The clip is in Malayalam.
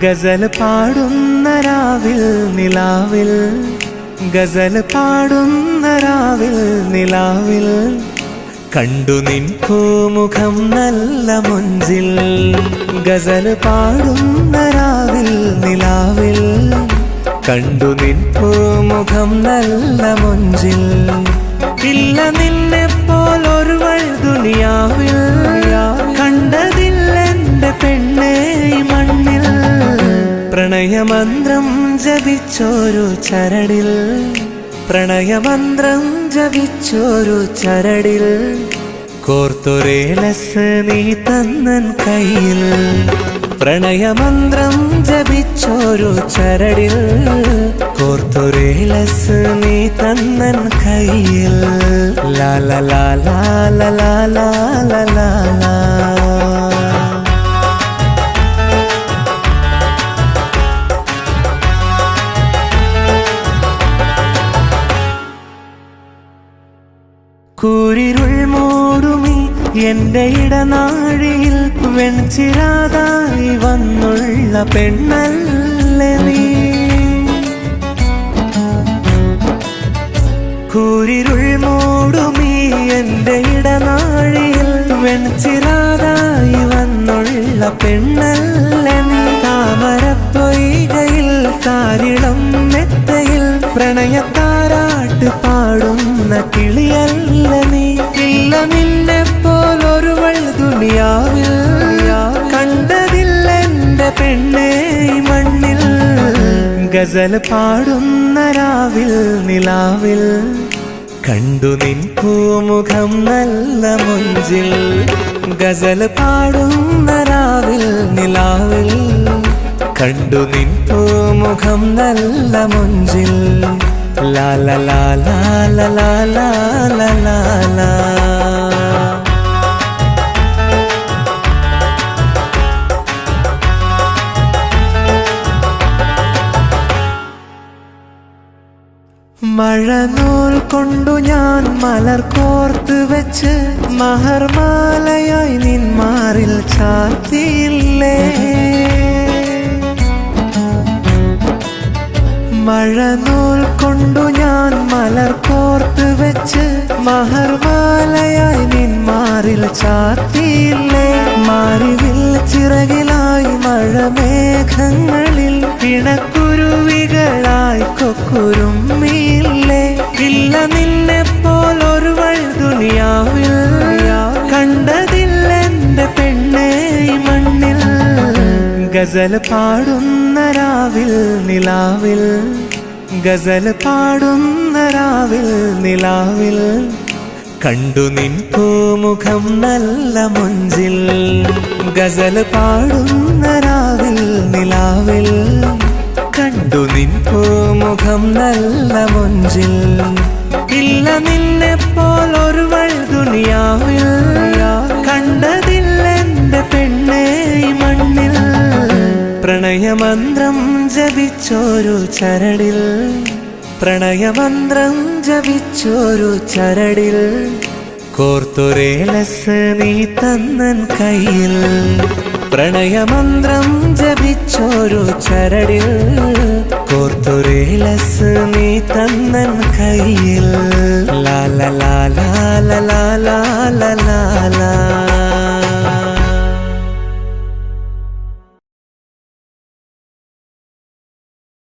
ഗസൽ പാടുന്ന രാവിൽ നിലാവിൽ, ഗസൽ പാടുന്ന രാവിൽ നിലാവിൽ, കണ്ടു നിൻ പൂമുഖം നല്ല മുഞ്ചിൽ. ഗസൽ പാടുന്ന രാവിൽ നിലാവിൽ, കണ്ടു നിൻ പൂമുഖം നല്ല മുഞ്ചിൽ. ഇല്ല നിന്നെ പോലൊരുവൾ ദുനിയാവിൽ, കണ്ടതില്ലെന്റെ പെണ്ണേ ഈ മണ്ണിൽ. പ്രണയമന്ത്രം ജപിച്ചോരു ചരടിൽ, പ്രണയമന്ത്രം ജപിച്ചോരു ചരടിൽ, കോർത്തൊരേലസ് നീ തന്നൻ കയ്യിൽ. പ്രണയമന്ത്രം ജപിച്ചോരു ചരടിൽ, കോർത്തൊരേലസ് നീ തന്നൻ കയ്യിൽ. ലാല ലാല ലാല ലാല ലാല. കൂരിരുൾ മൂടുമി എന്റെ ഇടനാഴിയിൽ, വെൺചിരാതായി വന്നുള്ള പെണ്ണല്ലേ നീ. കൂരിരുൾ മൂടുമി എന്റെ ഇടനാഴിയിൽ, വെൺചിരാതായി വന്നുള്ള പെണ്ണല്ലേ നീ. താമരപ്പൊയ്കയിൽ താരിളം മെത്തയിൽ, പ്രണയത്താരാട്ട് പാടുന്ന കിളിയല്ല നീ. ഇല്ല നിന്നെ പോലൊരുവൾ ദുനിയാവിൽ, കണ്ടതില്ലെന്റെ പെണ്ണേ ഈ മണ്ണിൽ. ഗസൽ പാടുന്ന രാവിൽ നിലാവിൽ, കണ്ടു നിൻ പൂമുഖം നല്ല മുഞ്ചിൽ. ഗസൽ പാടുന്ന രാവിൽ നിലാവിൽ, കണ്ടു നിൻ പൂമുഖം നല്ല മുഞ്ചിൽ. ലാല ലാല ലാല ലാല ലാല. മഴനൂൽ കൊണ്ടു ഞാൻ മലർ കോർത്ത് വെച്ച്, മഹർമാലയായി നിൻ മാറിൽ ചാർത്തിയില്ലേ. മഴനൂൽ കൊണ്ടു ഞാൻ മലർ കോർത്ത് വെച്ച്, മഹർമാലയായി നിൻ മാറിൽ ചാർത്തിയില്ലേ. മാറിവിൽ ചിറകിലായി മഴമേഘങ്ങളിൽ, പിണക്കുരുവികളായി കൊക്കുരുമ്മിയില്ലേ. ഇല്ല നിന്നെ പോലൊരുവൾ ദുനിയാവിൽ, കണ്ടതില്ലെന്റെ പെണ്ണേ ഈ മണ്ണിൽ. ഗസൽ പാടുന്ന രാവിൽ നിലാവിൽ, ഗസൽ പാടുന്ന രാവിൽ നിലാവിൽ, കണ്ടു നിൻ പൂമുഖം നല്ല മുഞ്ചിൽ. ഗസൽ പാടുന്ന രാവിൽ നിലാവിൽ, കണ്ടു നിൻ പൂമുഖം നല്ല മുഞ്ചിൽ. ഇല്ല നിന്നെ പോലൊരുവൾ ദുനിയാവിൽ, കണ്ടതില്ലെന്റെ പെണ്ണേ ഈ മണ്ണിൽ. പ്രണയമന്ത്രം ജപിച്ചോരു ചരടിൽ, പ്രണയമന്ത്രം ജപിച്ചോരു ചരടിൽ, കോർത്തൊരേലസ് നീ തന്നൻ കയ്യിൽ. പ്രണയമന്ത്രം ജപിച്ചോരു ചരടിൽ, കോർത്തൊരേലസ് നീ തന്നൻ കയ്യിൽ. ലാല ലാല ലാല ലാല ലാല.